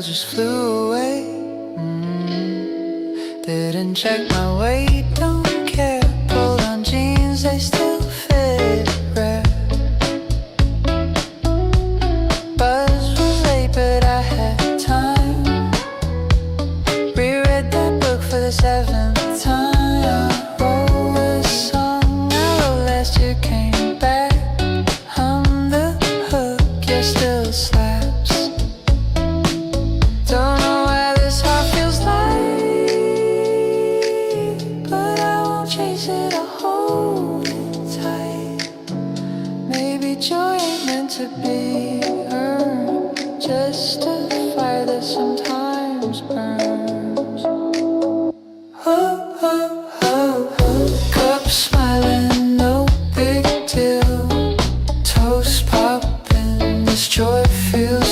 just flew away. Didn't check my weight, don't care. Pulled on jeans, they still fit rare. Buzz was late, but I had time. Reread that book for the 7th time. Wrote a song I wrote last year, came back. I'm the hook, you're still slaps. Don't know why this heart feels like, but I won't chase it, I'll hold it tight. Maybe joy ain't meant to be earned, just a fire that sometimes burns. Oh, oh, oh, oh. Cup smiling, no big deal. Toast popping, this joy feels